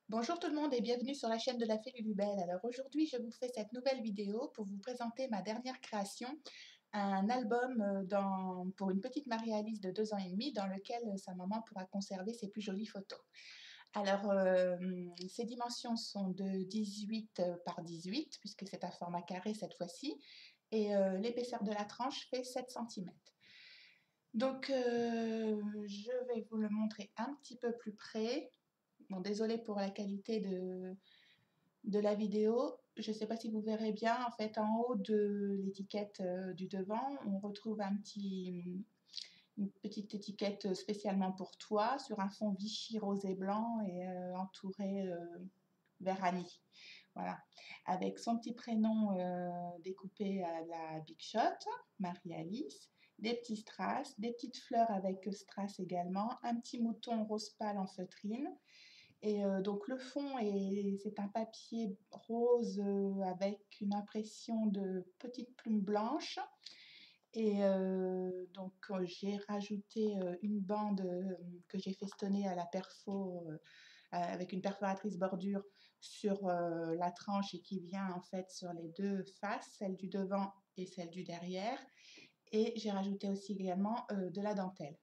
Bonjour tout le monde et bienvenue sur la chaîne de la Fée Lulubelle. Alors aujourd'hui, je vous fais cette nouvelle vidéo pour vous présenter ma dernière création, un album pour une petite Marie-Alice de 2 ans et demi dans lequel sa maman pourra conserver ses plus jolies photos. Alors, ces dimensions sont de 18 par 18 puisque c'est un format carré cette fois-ci et l'épaisseur de la tranche fait 7 centimètres. Donc, je vais vous le montrer un petit peu plus près. Bon, désolée pour la qualité de la vidéo. Je ne sais pas si vous verrez bien, en fait, en haut de l'étiquette du devant, on retrouve une petite étiquette spécialement pour toi sur un fond Vichy rose et blanc et entouré vert anis. Voilà. Avec son petit prénom découpé à la Big Shot, Marie-Alice, des petits strass, des petites fleurs avec strass également, un petit mouton rose pâle en feutrine. Et donc le fond, c'est un papier rose avec une impression de petites plumes blanches. Et donc j'ai rajouté une bande que j'ai festonnée à la perfo avec une perforatrice bordure sur la tranche et qui vient en fait sur les deux faces, celle du devant et celle du derrière. Et j'ai rajouté aussi également de la dentelle.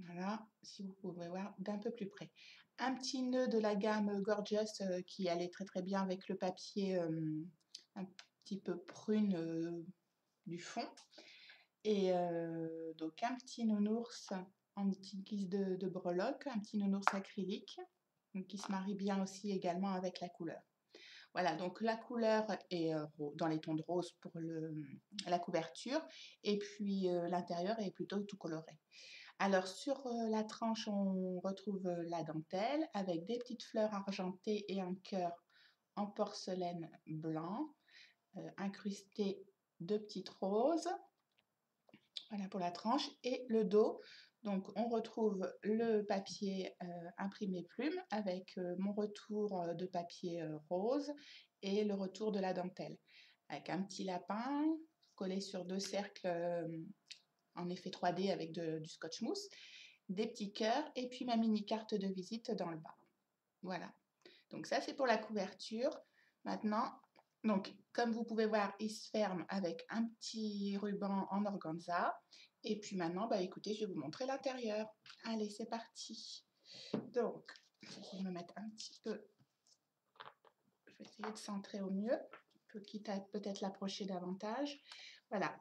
Voilà, si vous pouvez voir d'un peu plus près. Un petit nœud de la gamme Gorgeous qui allait très très bien avec le papier un petit peu prune du fond. Et donc un petit nounours en petite guise de breloque, un petit nounours acrylique donc qui se marie bien aussi également avec la couleur. Voilà, donc la couleur est dans les tons de rose pour la couverture et puis l'intérieur est plutôt tout coloré. Alors sur la tranche, on retrouve la dentelle avec des petites fleurs argentées et un cœur en porcelaine blanc, incrusté de petites roses. Voilà pour la tranche et le dos. Donc on retrouve le papier imprimé plume avec mon retour de papier rose et le retour de la dentelle. Avec un petit lapin collé sur deux cercles en effet 3D avec du scotch mousse, des petits cœurs et puis ma mini carte de visite dans le bas. Voilà. Donc ça c'est pour la couverture. Maintenant, donc comme vous pouvez voir, il se ferme avec un petit ruban en organza. Et puis maintenant, bah écoutez, je vais vous montrer l'intérieur. Allez, c'est parti. Donc, je vais me mettre un petit peu. Je vais essayer de centrer au mieux, quitte à peut-être l'approcher davantage. Voilà.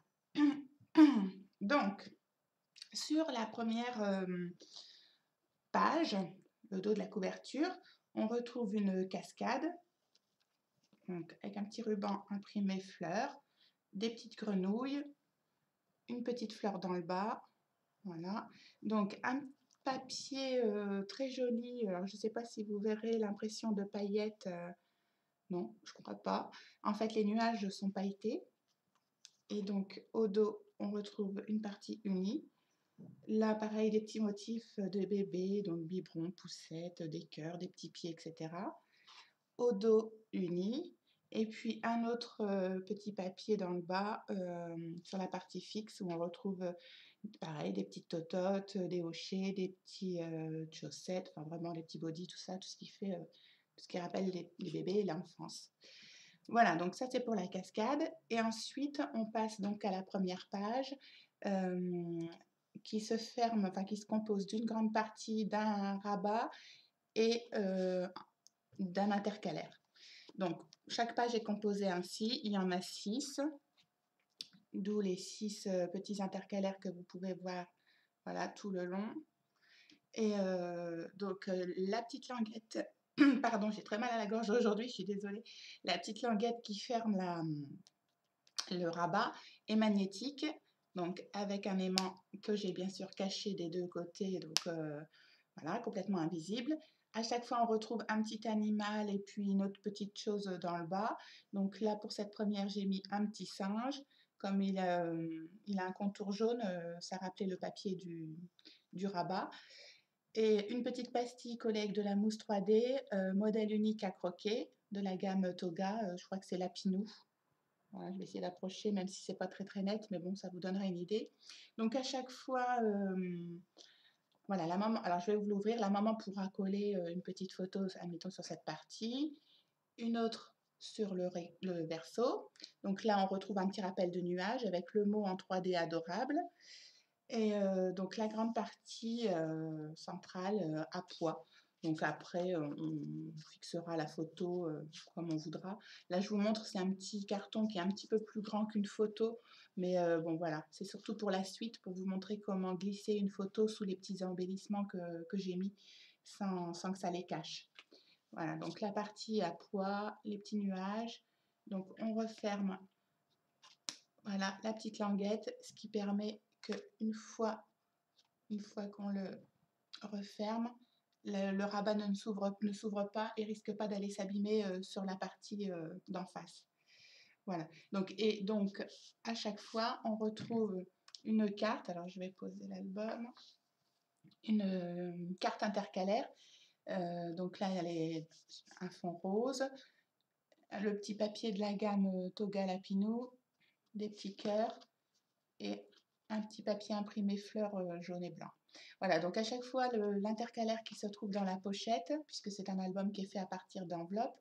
Donc, sur la première page, le dos de la couverture, on retrouve une cascade, donc avec un petit ruban imprimé fleurs, des petites grenouilles, une petite fleur dans le bas, voilà. Donc un papier très joli, alors je ne sais pas si vous verrez l'impression de paillettes, non, je ne crois pas. En fait, les nuages sont pailletés, et donc au dos, on retrouve une partie unie. Là, pareil, des petits motifs de bébé, donc biberon, poussette, des cœurs, des petits pieds, etc. Au dos uni, et puis un autre petit papier dans le bas sur la partie fixe où on retrouve pareil des petites tototes, des hochets, des petits chaussettes, enfin vraiment des petits bodys, tout ça, tout ce qui fait, tout ce qui rappelle les bébés et l'enfance. Voilà, donc ça c'est pour la cascade. Et ensuite, on passe donc à la première page qui se ferme, enfin qui se compose d'une grande partie d'un rabat et d'un intercalaire. Donc, chaque page est composée ainsi, il y en a 6, d'où les 6 petits intercalaires que vous pouvez voir voilà, tout le long. Et donc, la petite languette, pardon, j'ai très mal à la gorge aujourd'hui, je suis désolée, la petite languette qui ferme le rabat est magnétique, donc avec un aimant que j'ai bien sûr caché des deux côtés, donc voilà, complètement invisible. À chaque fois, on retrouve un petit animal et puis une autre petite chose dans le bas. Donc là, pour cette première, j'ai mis un petit singe. Comme il a un contour jaune, ça rappelait le papier du rabat. Et une petite pastille collée avec de la mousse 3D, modèle unique à croquer, de la gamme Toga, je crois que c'est Lapinou. Voilà, je vais essayer d'approcher, même si c'est pas très très net, mais bon, ça vous donnera une idée. Donc à chaque fois, Voilà, la maman, alors je vais vous l'ouvrir, la maman pourra coller une petite photo, admettons, sur cette partie, une autre sur le verso. Donc là, on retrouve un petit rappel de nuage avec le mot en 3D adorable. Et donc la grande partie centrale à poids. Donc après, on fixera la photo comme on voudra. Là, je vous montre, c'est un petit carton qui est un petit peu plus grand qu'une photo. Mais bon, voilà, c'est surtout pour la suite, pour vous montrer comment glisser une photo sous les petits embellissements que j'ai mis sans que ça les cache. Voilà, donc la partie à poids, les petits nuages. Donc on referme, voilà, la petite languette, ce qui permet qu'une fois qu'on le referme, le rabat ne s'ouvre pas et risque pas d'aller s'abîmer sur la partie d'en face. Voilà. Et donc, à chaque fois, on retrouve une carte. Alors, je vais poser l'album. Une carte intercalaire. Donc là, il y a un fond rose, le petit papier de la gamme Toga Lapinou, des petits cœurs et un petit papier imprimé fleurs jaune et blanc. Voilà, donc à chaque fois, l'intercalaire qui se trouve dans la pochette, puisque c'est un album qui est fait à partir d'enveloppes,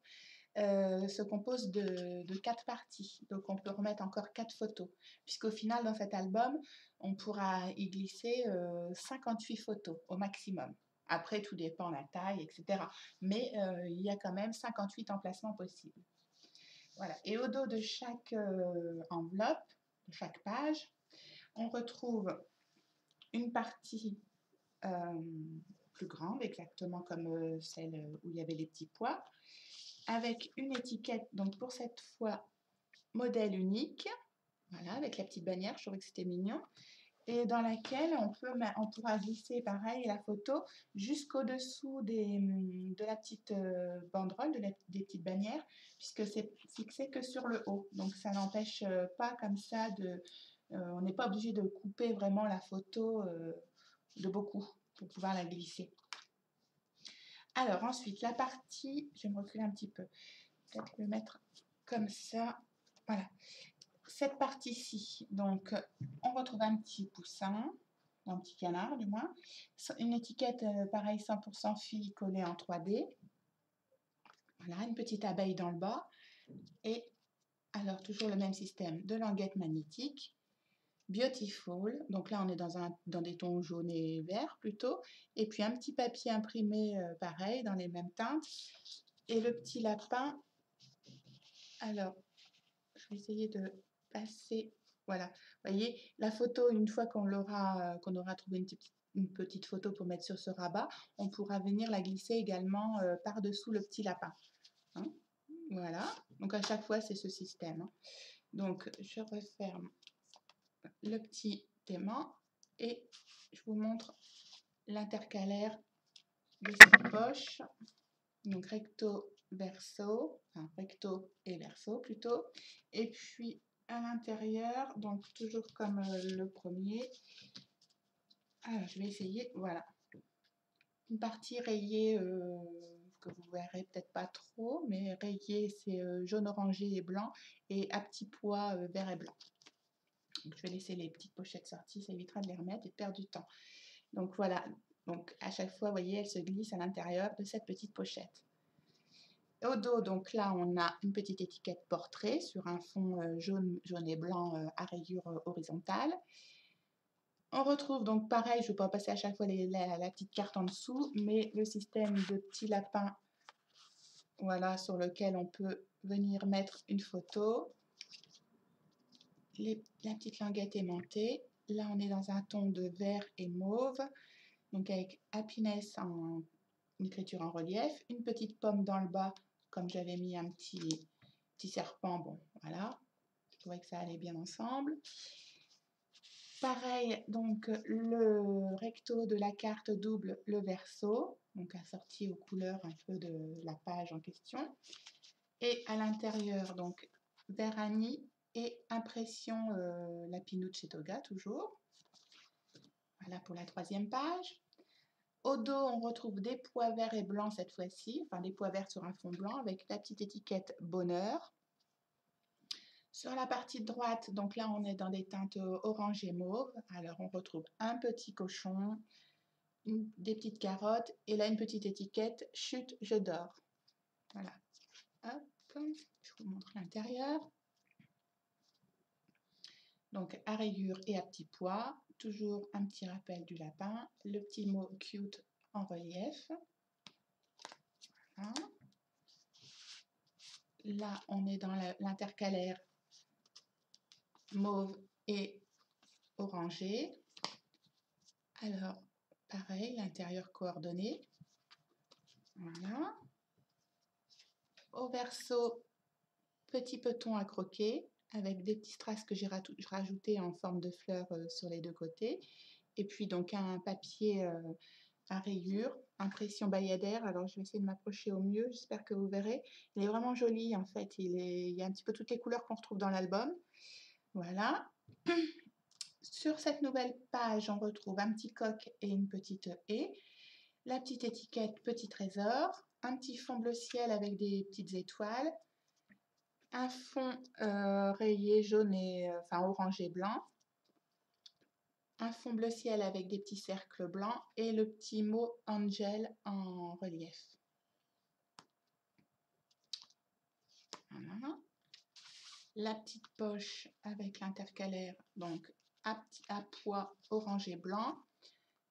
se compose de 4 parties. Donc on peut remettre encore 4 photos, puisqu'au final, dans cet album, on pourra y glisser 58 photos au maximum. Après, tout dépend de la taille, etc. Mais il y a quand même 58 emplacements possibles. Voilà. Et au dos de chaque enveloppe, de chaque page, on retrouve une partie plus grande, exactement comme celle où il y avait les petits pois, avec une étiquette, donc pour cette fois, modèle unique, voilà, avec la petite bannière, je trouvais que c'était mignon, et dans laquelle on pourra glisser, pareil, la photo jusqu'au-dessous de la petite banderole, des petites bannières, puisque c'est fixé que sur le haut, donc ça n'empêche pas comme ça on n'est pas obligé de couper vraiment la photo de beaucoup pour pouvoir la glisser. Alors ensuite, la partie, je vais me reculer un petit peu, peut-être le mettre comme ça, voilà. Cette partie-ci, donc on retrouve un petit poussin, un petit canard du moins, une étiquette pareil 100% fille collée en 3D, voilà, une petite abeille dans le bas, et alors toujours le même système de languette magnétique, Beautiful, donc là on est dans des tons jaune et vert plutôt, et puis un petit papier imprimé pareil dans les mêmes teintes, et le petit lapin, alors je vais essayer de passer, voilà, vous voyez, la photo, une fois qu'on aura trouvé une petite photo pour mettre sur ce rabat, on pourra venir la glisser également par-dessous le petit lapin. Hein, voilà, donc à chaque fois c'est ce système. Hein. Donc je referme le petit aimant et je vous montre l'intercalaire de cette poche, donc recto verso, enfin recto et verso plutôt, et puis à l'intérieur, donc toujours comme le premier, alors je vais essayer, voilà, une partie rayée que vous verrez peut-être pas trop, mais rayée c'est jaune, orangé et blanc, et à petits pois vert et blanc. Donc, je vais laisser les petites pochettes sorties, ça évitera de les remettre et de perdre du temps. Donc voilà, donc à chaque fois, vous voyez, elle se glisse à l'intérieur de cette petite pochette. Au dos, donc là, on a une petite étiquette portrait sur un fond jaune et blanc à rayures horizontales. On retrouve donc pareil, je ne vais pas passer à chaque fois la petite carte en dessous, mais le système de petits lapins, voilà, sur lequel on peut venir mettre une photo. La petite languette aimantée. Là, on est dans un ton de vert et mauve, donc avec happiness en une écriture en relief, une petite pomme dans le bas, comme j'avais mis un petit serpent, bon, voilà, je trouvais que ça allait bien ensemble. Pareil, donc le recto de la carte double le verso, donc assorti aux couleurs un peu de la page en question. Et à l'intérieur, donc vert anis et impression Lapinou de chez Toga, toujours. Voilà pour la 3e page. Au dos, on retrouve des pois verts et blancs cette fois-ci, enfin des pois verts sur un fond blanc avec la petite étiquette bonheur. Sur la partie droite, donc là on est dans des teintes orange et mauve, alors on retrouve un petit cochon, des petites carottes et là une petite étiquette « Chut, je dors ». Voilà. Hop, je vous montre l'intérieur. Donc à rayures et à petits pois, toujours un petit rappel du lapin, le petit mot « cute » en relief. Voilà. Là, on est dans l'intercalaire mauve et orangé. Alors, pareil, l'intérieur coordonné. Voilà. Au verso, petit peton à croquer avec des petits strass que j'ai rajoutés en forme de fleurs sur les deux côtés. Et puis donc un papier à rayures, impression Bayadère. Alors je vais essayer de m'approcher au mieux, j'espère que vous verrez. Il est vraiment joli en fait, il y a un petit peu toutes les couleurs qu'on retrouve dans l'album. Voilà. Sur cette nouvelle page, on retrouve un petit coq et une petite haie, la petite étiquette Petit Trésor, un petit fond bleu ciel avec des petites étoiles, un fond rayé jaune et enfin orange et blanc, un fond bleu ciel avec des petits cercles blancs et le petit mot Angel en relief. Voilà. La petite poche avec l'intercalaire, donc à pois orange et blanc.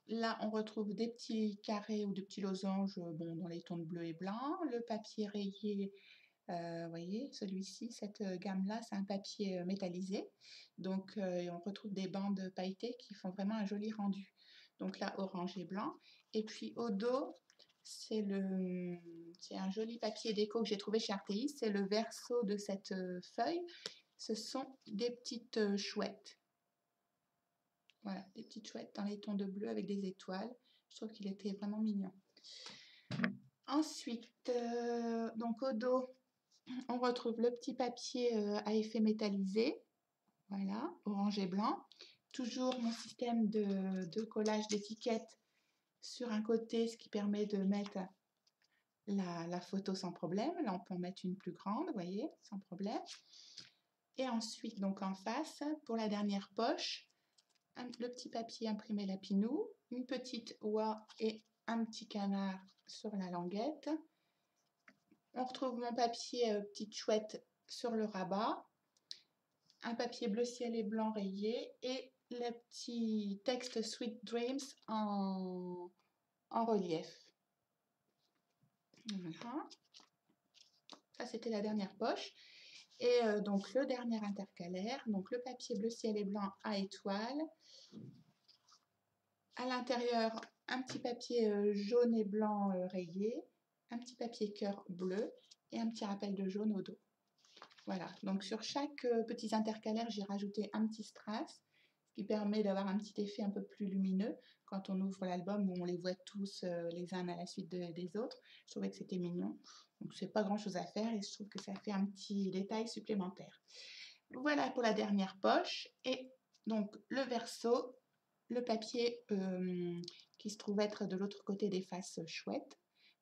Là, on retrouve des petits carrés ou des petits losanges bon, dans les tons de bleu et blanc. Le papier rayé, vous voyez, celui-ci, cette gamme-là, c'est un papier métallisé. Donc, on retrouve des bandes pailletées qui font vraiment un joli rendu. Donc là, orange et blanc. Et puis au dos, c'est un joli papier déco que j'ai trouvé chez Artéis. C'est le verso de cette feuille. Ce sont des petites chouettes. Voilà, des petites chouettes dans les tons de bleu avec des étoiles. Je trouve qu'il était vraiment mignon. Ensuite, donc au dos, on retrouve le petit papier à effet métallisé. Voilà, orange et blanc. Toujours mon système de collage d'étiquettes sur un côté, ce qui permet de mettre la photo sans problème. Là, on peut en mettre une plus grande, vous voyez, sans problème. Et ensuite, donc en face, pour la dernière poche, le petit papier imprimé lapinou, une petite oie et un petit canard sur la languette. On retrouve mon papier petite chouette sur le rabat, un papier bleu ciel et blanc rayé et le petit texte Sweet Dreams en relief. Voilà. Ça, c'était la dernière poche. Et donc, le dernier intercalaire, donc le papier bleu ciel et blanc à étoiles. À l'intérieur, un petit papier jaune et blanc rayé, un petit papier cœur bleu et un petit rappel de jaune au dos. Voilà, donc sur chaque petit intercalaire, j'ai rajouté un petit strass, ce qui permet d'avoir un petit effet un peu plus lumineux quand on ouvre l'album où on les voit tous les uns à la suite des autres. Je trouvais que c'était mignon, donc c'est pas grand chose à faire et je trouve que ça fait un petit détail supplémentaire. Voilà pour la dernière poche et donc le verso, le papier qui se trouve être de l'autre côté des faces chouettes,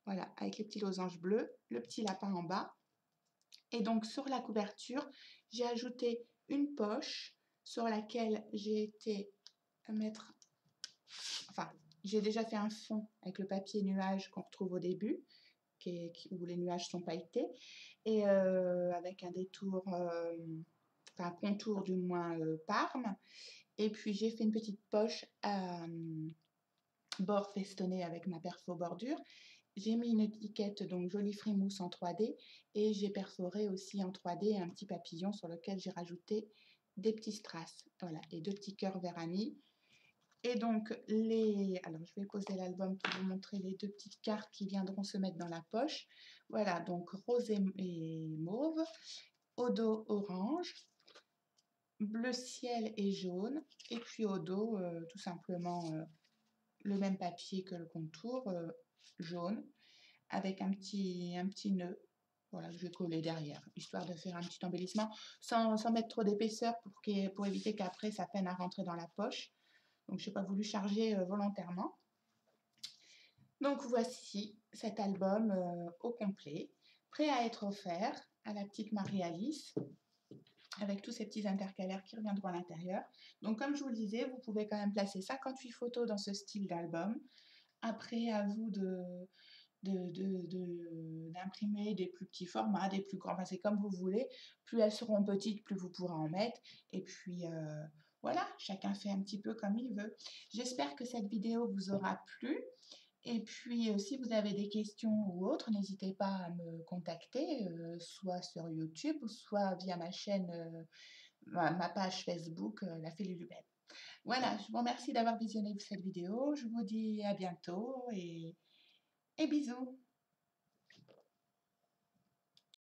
voilà, avec les petits losanges bleus, le petit lapin en bas. Et donc sur la couverture, j'ai ajouté une poche sur laquelle j'ai été mettre, enfin, j'ai déjà fait un fond avec le papier nuage qu'on retrouve au début, où les nuages sont pailletés, et avec un détour, enfin contour du moins Parme. Et puis j'ai fait une petite poche à bord festonné avec ma perfo bordure. J'ai mis une étiquette, donc jolie frimousse en 3D, et j'ai perforé aussi en 3D un petit papillon sur lequel j'ai rajouté des petits strass, voilà, et deux petits cœurs vernis. Et donc, alors je vais poser l'album pour vous montrer les deux petites cartes qui viendront se mettre dans la poche. Voilà, donc rose et mauve, au dos orange, bleu ciel et jaune, et puis au dos, tout simplement le même papier que le contour, jaune, avec un petit nœud, voilà, que je vais coller derrière, histoire de faire un petit embellissement, sans mettre trop d'épaisseur pour éviter qu'après ça peine à rentrer dans la poche. Donc je n'ai pas voulu charger volontairement. Donc voici cet album au complet, prêt à être offert à la petite Marie-Alice, avec tous ces petits intercalaires qui reviendront à l'intérieur. Donc comme je vous le disais, vous pouvez quand même placer 58 photos dans ce style d'album, Après, à vous d'imprimer des plus petits formats, des plus grands, enfin, c'est comme vous voulez. Plus elles seront petites, plus vous pourrez en mettre et puis, voilà, chacun fait un petit peu comme il veut. J'espère que cette vidéo vous aura plu et puis, si vous avez des questions ou autres, n'hésitez pas à me contacter, soit sur YouTube ou soit via ma chaîne, ma page Facebook, La Fée Lulubelle. Voilà, je vous remercie d'avoir visionné cette vidéo. Je vous dis à bientôt et bisous.